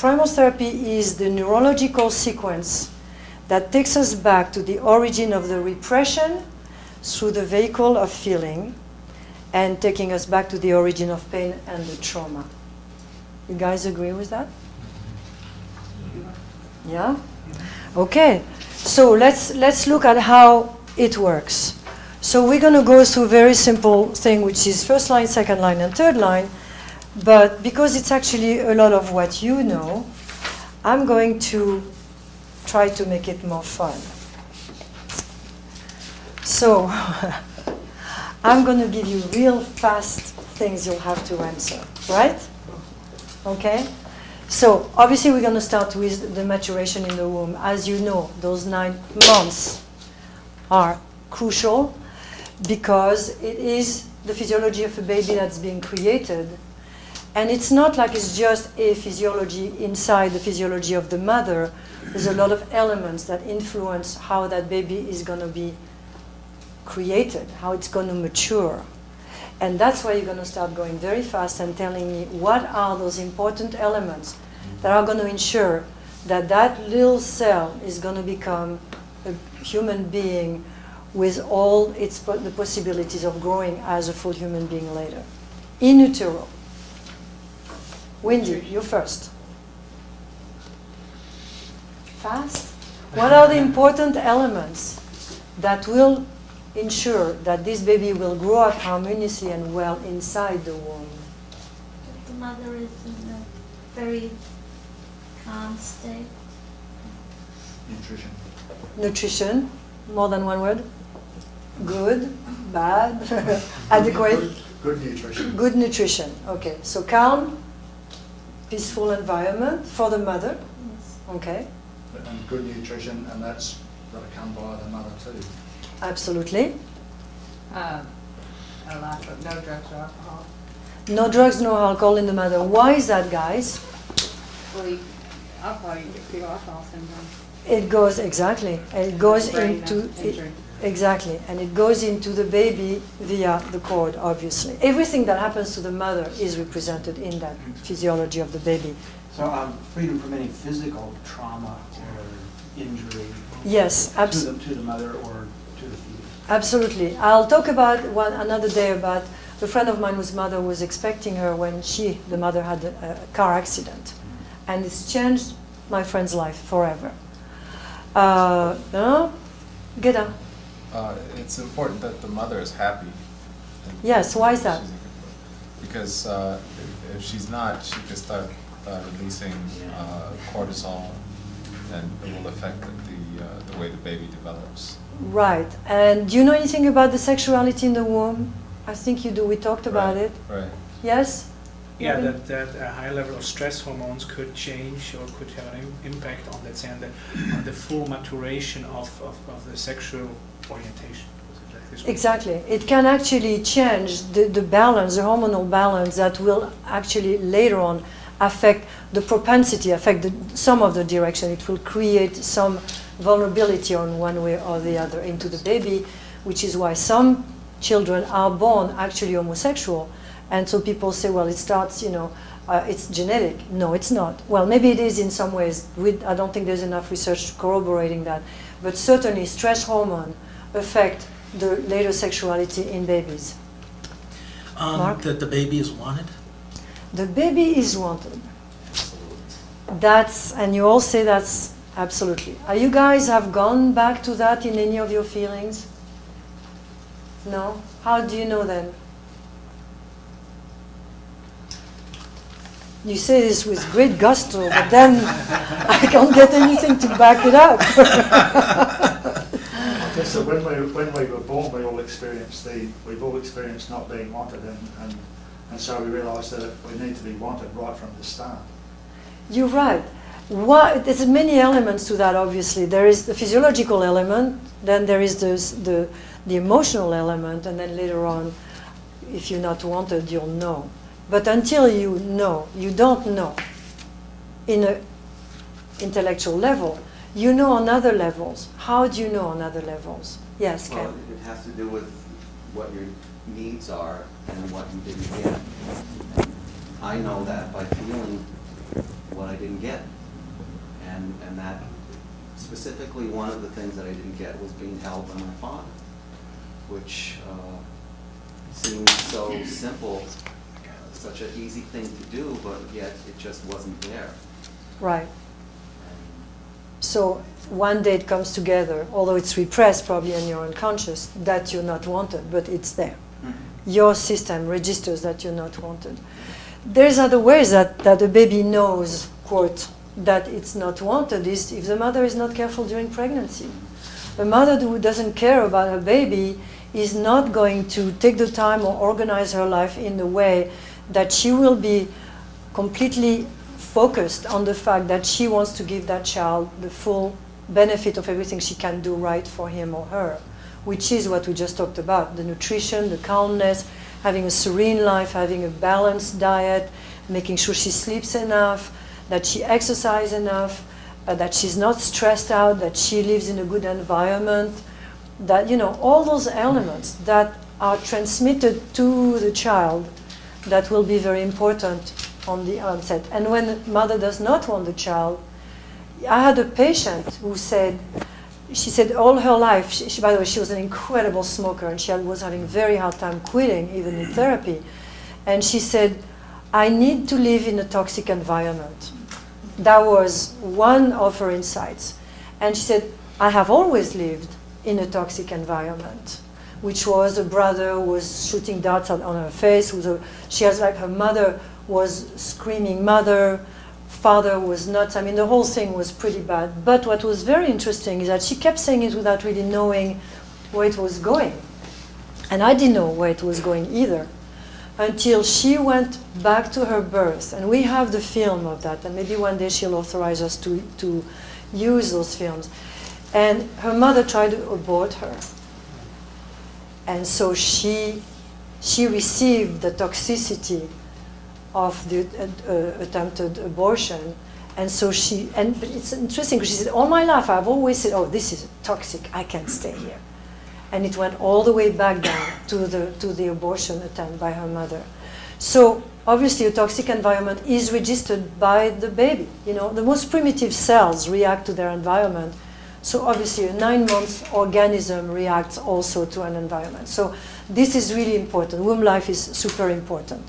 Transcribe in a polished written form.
primal therapy is the neurological sequence that takes us back to the origin of the repression through the vehicle of feeling and taking us back to the origin of pain and the trauma. You guys agree with that? Yeah? Okay. So let's look at how it works. So we're going to go through a very simple thing, which is first line, second line, and third line. But because it's actually a lot of what you know, I'm going to try to make it more fun. So I'm going to give you real fast things you'll have to answer, right? Okay? So obviously we're going to start with the maturation in the womb. As you know, those 9 months are crucial because it is the physiology of a baby that's being created. And it's not like it's just a physiology inside the physiology of the mother. There's a lot of elements that influence how that baby is going to be created, how it's going to mature. And that's why you're going to start going very fast and telling me what are those important elements that are going to ensure that that little cell is going to become a human being with all the possibilities of growing as a full human being later. In utero. Wendy, you first. Fast? What are the important elements that will ensure that this baby will grow up harmoniously and well inside the womb? The mother is in a very calm state. Nutrition. Nutrition, more than one word. Good, bad, adequate. Good nutrition. Good nutrition. Okay, so calm, peaceful environment for the mother. Yes. Okay. And good nutrition, and that's got to come by the mother too. Absolutely. A lack of no drugs or alcohol. No drugs, no alcohol in the mother. Why is that, guys? Well, alcohol, you get fetal alcohol syndrome. It goes, exactly. It goes Brain into, injury. exactly. And it goes into the baby via the cord, obviously. Everything that happens to the mother is represented in that physiology of the baby. So freedom from any physical trauma or injury. Yes, to the mother or to the fetus. Absolutely. I'll talk about another day about a friend of mine whose mother was expecting her when the mother, had a car accident. And it's changed my friend's life forever. No? Get up. It's important that the mother is happy. Yes, why is that? Because if she's not, she can start releasing cortisol, and it will affect the way the baby develops. Right. And do you know anything about the sexuality in the womb? I think you do. We talked about it. Right. Yes? Yeah, that a high level of stress hormones could change or could have an impact on, let's say, on the full maturation of the sexual orientation. Exactly. It can actually change the balance, the hormonal balance that will actually later on affect the propensity, affect some of the direction. It will create some vulnerability on one way or the other into the baby, which is why some children are born actually homosexual. And so people say, well, it starts, it's genetic. No, it's not. Well, maybe it is in some ways. I don't think there's enough research corroborating that. But certainly stress hormone affect the later sexuality in babies. Mark? That the baby is wanted? The baby is wanted. And you all say that's absolutely. You guys have gone back to that in any of your feelings? No? How do you know then? You say this with great gusto, but then I can't get anything to back it up. Okay, so when we were born, we've all experienced not being wanted, and so we realised that we need to be wanted right from the start. You're right. There's many elements to that, obviously. There is the physiological element, then there is the emotional element, and then later on, if you're not wanted, you'll know. But until you know, you don't know in an intellectual level. You know on other levels. How do you know on other levels? Yes, Ken? Well, it has to do with what your needs are and what you didn't get. I know that by feeling what I didn't get. And that, specifically one of the things that I didn't get was being held by my father, which seemed so simple, such an easy thing to do, but yet it just wasn't there. Right. So one day it comes together, although it's repressed probably and you're unconscious, that you're not wanted, but it's there. Your system registers that you're not wanted. There's other ways that the baby knows, quote, that it's not wanted is if the mother is not careful during pregnancy. A mother who doesn't care about her baby is not going to take the time or organize her life in a way that she will be completely focused on the fact that she wants to give that child the full benefit of everything she can do right for him or her, which is what we just talked about, the nutrition, the calmness, having a serene life, having a balanced diet, making sure she sleeps enough, that she exercises enough, that she's not stressed out, that she lives in a good environment, that, you know, all those elements that are transmitted to the child that will be very important on the onset. And when the mother does not want the child, I had a patient who said, she said all her life, by the way, she was an incredible smoker and she was having a very hard time quitting, even in therapy. And she said, I need to live in a toxic environment. That was one of her insights. And she said, I have always lived in a toxic environment, which was a brother who was shooting darts on her face. She has like her mother was screaming mother, father was nuts. I mean, the whole thing was pretty bad. But what was very interesting is that she kept saying it without really knowing where it was going. And I didn't know where it was going either, until she went back to her birth. And we have the film of that, and maybe one day she'll authorize us to use those films. And her mother tried to abort her. And so she received the toxicity of the attempted abortion. And so but it's interesting because she said, all my life I've always said, oh, this is toxic, I can't stay here. And it went all the way back down to the abortion attempt by her mother. So obviously a toxic environment is registered by the baby. You know, the most primitive cells react to their environment. So obviously a 9-month organism reacts also to an environment. So this is really important. Womb life is super important.